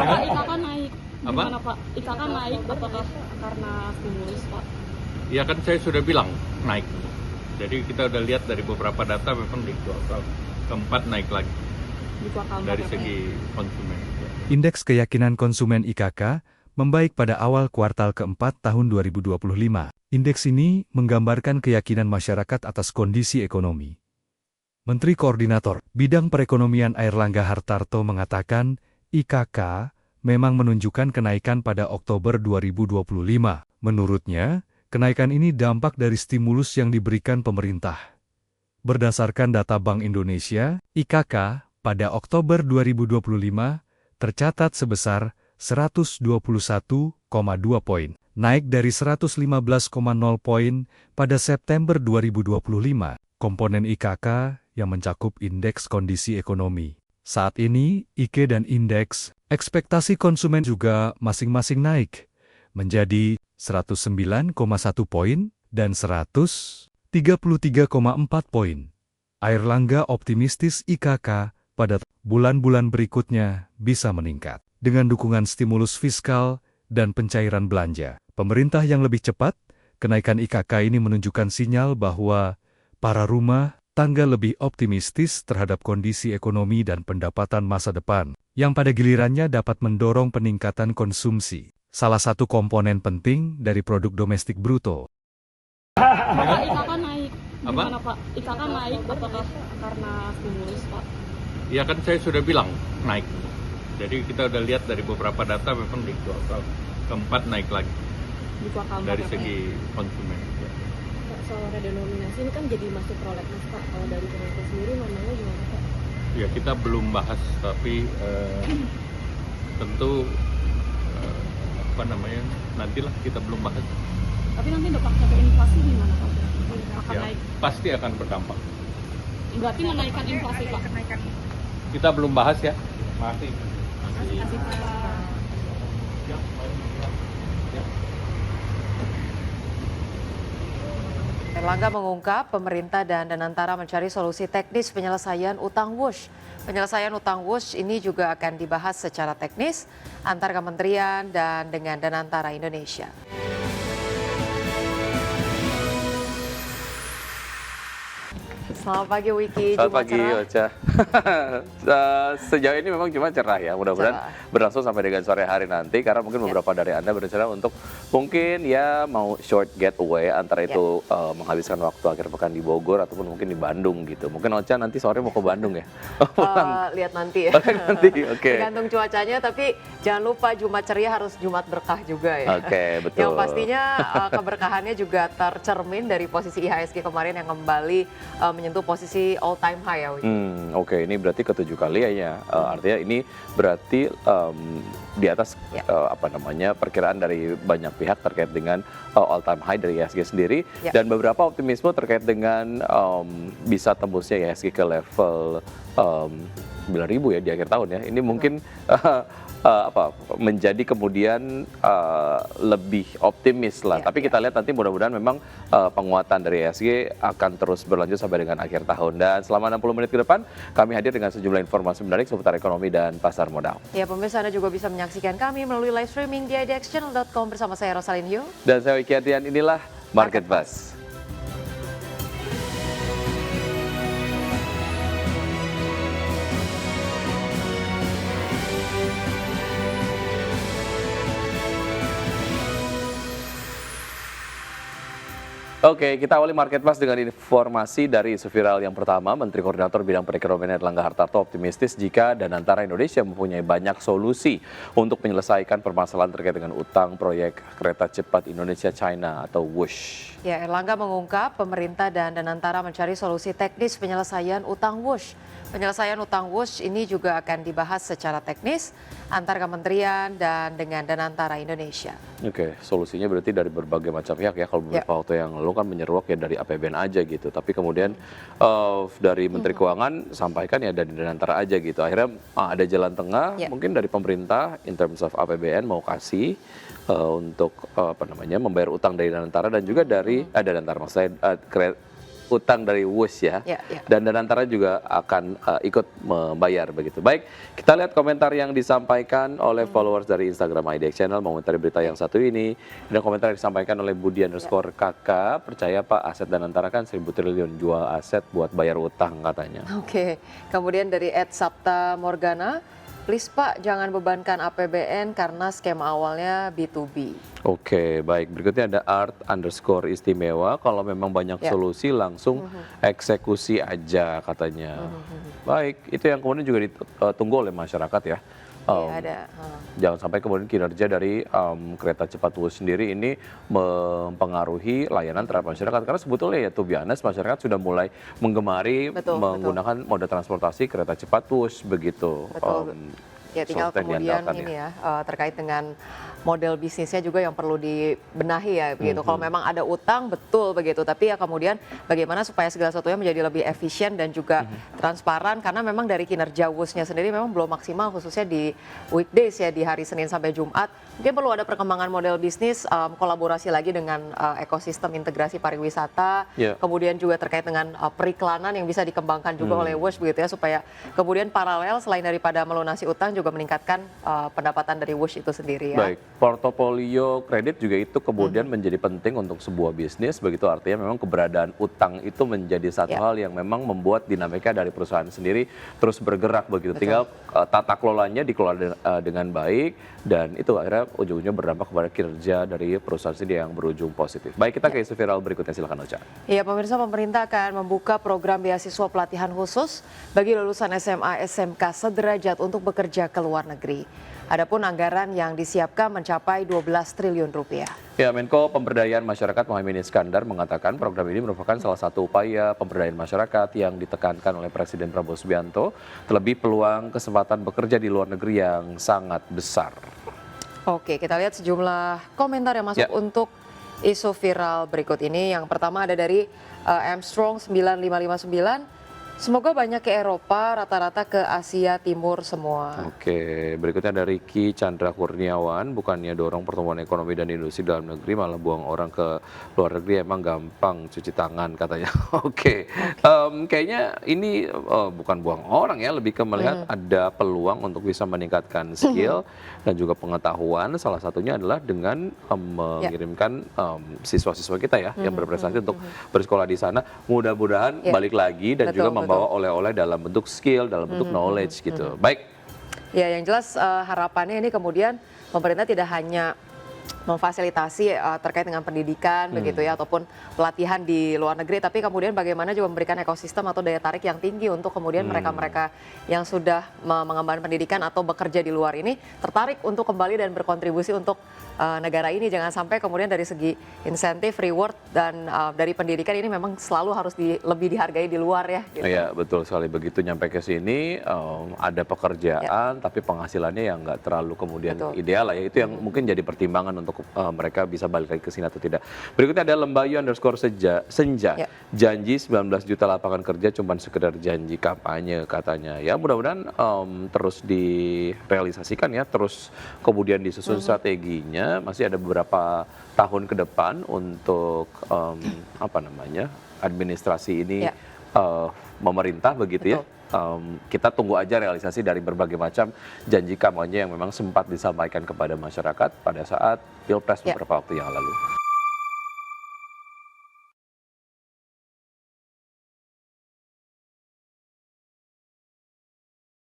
Pak, IKK naik. Apa? Gimana Pak? IKK naik apakah karena stimulus Pak? Ya kan saya sudah bilang naik. Jadi kita udah lihat dari beberapa data memang di kuartal keempat naik lagi Di kuartal dari empat, ya, Pak? segi konsumen. Indeks keyakinan konsumen IKK membaik pada awal kuartal keempat tahun 2025. Indeks ini menggambarkan keyakinan masyarakat atas kondisi ekonomi. Menteri Koordinator Bidang Perekonomian Airlangga Hartarto mengatakan, IKK memang menunjukkan kenaikan pada Oktober 2025. Menurutnya, kenaikan ini dampak dari stimulus yang diberikan pemerintah. Berdasarkan data Bank Indonesia, IKK pada Oktober 2025 tercatat sebesar 121,2 poin, naik dari 115,0 poin pada September 2025. Komponen IKK yang mencakup indeks kondisi ekonomi. Saat ini, IKE dan indeks ekspektasi konsumen juga masing-masing naik, menjadi 109,1 poin dan 133,4 poin. Airlangga optimistis IKK pada bulan-bulan berikutnya bisa meningkat. Dengan dukungan stimulus fiskal dan pencairan belanja, pemerintah yang lebih cepat, kenaikan IKK ini menunjukkan sinyal bahwa para rumah tangga lebih optimistis terhadap kondisi ekonomi dan pendapatan masa depan, yang pada gilirannya dapat mendorong peningkatan konsumsi, salah satu komponen penting dari produk domestik bruto. Pak, IKK naik. Apa? Gimana Pak? IKK naik apakah karena stimulus Pak? Ya kan saya sudah bilang naik. Jadi kita udah lihat dari beberapa data memang di kuartal keempat naik lagi Di kuartal dari empat, ya, Pak? segi konsumen. Pak, soal redenominasi ini kan jadi masuk prolegnas Pak. Kalau dari Kemenko sendiri namanya gimana Pak? Ya kita belum bahas, tapi tentu nantilah kita belum bahas. Tapi nanti dampaknya ke inflasi gimana Pak? Akan Ya, naik. pasti akan berdampak. Berarti menaikkan inflasi Pak? Kita belum bahas ya. Masih. Masih Pak. Erlangga mengungkap pemerintah dan Danantara mencari solusi teknis penyelesaian utang WUSH. Penyelesaian utang WUSH ini juga akan dibahas secara teknis antar kementerian dan dengan Danantara Indonesia. Selamat pagi Wiki. Selamat Jumat pagi cerah. Ocha. Sejauh ini memang cuma cerah ya, mudah-mudahan berlangsung sampai dengan sore hari nanti, karena mungkin beberapa dari Anda berencana untuk mungkin ya mau short getaway, antara itu menghabiskan waktu akhir pekan di Bogor ataupun mungkin di Bandung gitu. Mungkin Ocha nanti sore mau ke Bandung ya? Lihat nanti ya. Nanti, oke. Tergantung cuacanya, tapi jangan lupa Jumat ceria harus Jumat berkah juga ya. Oke, betul. Yang pastinya keberkahannya juga tercermin dari posisi IHSG kemarin yang kembali menyentuh posisi all time high ya. Oke, ini berarti ketujuh kali ya. Artinya ini berarti di atas perkiraan dari banyak pihak terkait dengan all time high dari IHSG sendiri, dan beberapa optimisme terkait dengan bisa tembusnya IHSG ke level 9.000 ya di akhir tahun ya. Ini mungkin menjadi kemudian lebih optimis lah. Tapi kita lihat nanti, mudah-mudahan memang penguatan dari IHSG akan terus berlanjut sampai dengan akhir tahun. Dan selama 60 menit ke depan kami hadir dengan sejumlah informasi menarik seputar ekonomi dan pasar modal. Ya, pemirsa, Anda juga bisa menyaksikan kami melalui live streaming di idxchannel.com bersama saya Rosalyn Yu. Dan saya Wiki Adrian, inilah Market Buzz. Oke, kita awali Market Buzz dengan informasi dari isu viral yang pertama. Menteri Koordinator Bidang Perekonomian Airlangga Hartarto optimistis jika Danantara Indonesia mempunyai banyak solusi untuk menyelesaikan permasalahan terkait dengan utang proyek kereta cepat Indonesia-China atau WUSH. Ya, Erlangga mengungkap pemerintah dan Danantara mencari solusi teknis penyelesaian utang WUSH. Penyelesaian utang WUSH ini juga akan dibahas secara teknis antar kementerian dan dengan Danantara Indonesia. Oke, solusinya berarti dari berbagai macam pihak ya. Kalau beberapa waktu yang lalu kan menyeruak ya dari APBN aja gitu. Tapi kemudian dari Menteri Keuangan sampaikan ya dari Danantara aja gitu. Akhirnya ada jalan tengah mungkin dari pemerintah in terms of APBN mau kasih untuk membayar utang dari Danantara, dan juga dari Danantara maksud saya utang dari Wush ya. Ya, ya. Dan Danantara juga akan ikut membayar begitu. Baik, kita lihat komentar yang disampaikan oleh followers dari Instagram IDX Channel mengomentari berita yang satu ini. Dan komentar yang disampaikan oleh Budi_KK, percaya Pak aset Danantara kan 1.000 triliun, jual aset buat bayar utang katanya. Oke, kemudian dari @Sapta Morgana, please Pak jangan bebankan APBN karena skema awalnya B2B. Oke, baik. Berikutnya ada art_istimewa. Kalau memang banyak solusi langsung eksekusi aja katanya. Baik, itu yang kemudian juga ditunggu oleh masyarakat ya. Ada. Jangan sampai kemudian kinerja dari kereta cepat Wush sendiri ini mempengaruhi layanan terhadap masyarakat. Karena sebetulnya ya to be honest, masyarakat sudah mulai menggemari menggunakan moda transportasi kereta cepat Wush begitu. Betul. Ya tinggal kemudian ini ya terkait dengan model bisnisnya juga yang perlu dibenahi ya begitu. Kalau memang ada utang betul begitu, tapi ya kemudian bagaimana supaya segala sesuatunya menjadi lebih efisien dan juga transparan, karena memang dari kinerja Wush-nya sendiri memang belum maksimal khususnya di weekdays ya, di hari Senin sampai Jumat. Mungkin perlu ada perkembangan model bisnis, kolaborasi lagi dengan ekosistem integrasi pariwisata, kemudian juga terkait dengan periklanan yang bisa dikembangkan juga oleh Wush begitu ya, supaya kemudian paralel selain daripada melunasi utang juga meningkatkan pendapatan dari Wush itu sendiri ya. Baik, portofolio kredit juga itu kemudian menjadi penting untuk sebuah bisnis, begitu artinya memang keberadaan utang itu menjadi satu hal yang memang membuat dinamika dari perusahaan sendiri terus bergerak begitu. Tinggal tata kelolanya dikelola dengan baik, dan itu akhirnya ujung-ujungnya berdampak kepada kinerja dari perusahaan sendiri yang berujung positif. Baik, kita ke isu viral berikutnya, silakan Ocha. Iya, pemirsa, pemerintah akan membuka program beasiswa pelatihan khusus bagi lulusan SMA SMK sederajat untuk bekerja ke luar negeri. Adapun anggaran yang disiapkan mencapai 12 triliun rupiah. Ya, Menko Pemberdayaan Masyarakat Muhaimin Iskandar mengatakan program ini merupakan salah satu upaya pemberdayaan masyarakat yang ditekankan oleh Presiden Prabowo Subianto, terlebih peluang kesempatan bekerja di luar negeri yang sangat besar. Oke, kita lihat sejumlah komentar yang masuk untuk isu viral berikut ini. Yang pertama ada dari Armstrong 9559. Semoga banyak ke Eropa, rata-rata ke Asia Timur semua. Oke, berikutnya dari Ricky Chandra Kurniawan, bukannya dorong pertumbuhan ekonomi dan industri dalam negeri, malah buang orang ke luar negeri, emang gampang cuci tangan katanya. Oke. Kayaknya ini bukan buang orang ya, lebih ke melihat ada peluang untuk bisa meningkatkan skill dan juga pengetahuan. Salah satunya adalah dengan mengirimkan siswa-siswa kita ya yang berprestasi untuk bersekolah di sana. Mudah-mudahan balik lagi dan juga membawa oleh-oleh dalam bentuk skill, dalam bentuk knowledge gitu. Baik. Ya, yang jelas harapannya ini kemudian pemerintah tidak hanya memfasilitasi terkait dengan pendidikan begitu ya, ataupun pelatihan di luar negeri, tapi kemudian bagaimana juga memberikan ekosistem atau daya tarik yang tinggi untuk kemudian mereka-mereka yang sudah mengembangkan pendidikan atau bekerja di luar ini tertarik untuk kembali dan berkontribusi untuk negara ini. Jangan sampai kemudian dari segi insentif, reward, dan dari pendidikan ini memang selalu harus lebih dihargai di luar ya. Gitu. Iya, betul sekali. Begitu nyampe ke sini ada pekerjaan tapi penghasilannya yang nggak terlalu kemudian ideal lah ya. Itu yang mungkin jadi pertimbangan untuk mereka bisa balik lagi ke sini atau tidak. Berikutnya ada Lembayu_Senja. Janji 19 juta lapangan kerja cuman sekedar janji kampanye katanya. Ya mudah-mudahan terus direalisasikan ya, terus kemudian disusun strateginya. Masih ada beberapa tahun ke depan untuk administrasi ini memerintah begitu ya. Kita tunggu aja realisasi dari berbagai macam janji kampanye yang memang sempat disampaikan kepada masyarakat pada saat Pilpres beberapa waktu yang lalu.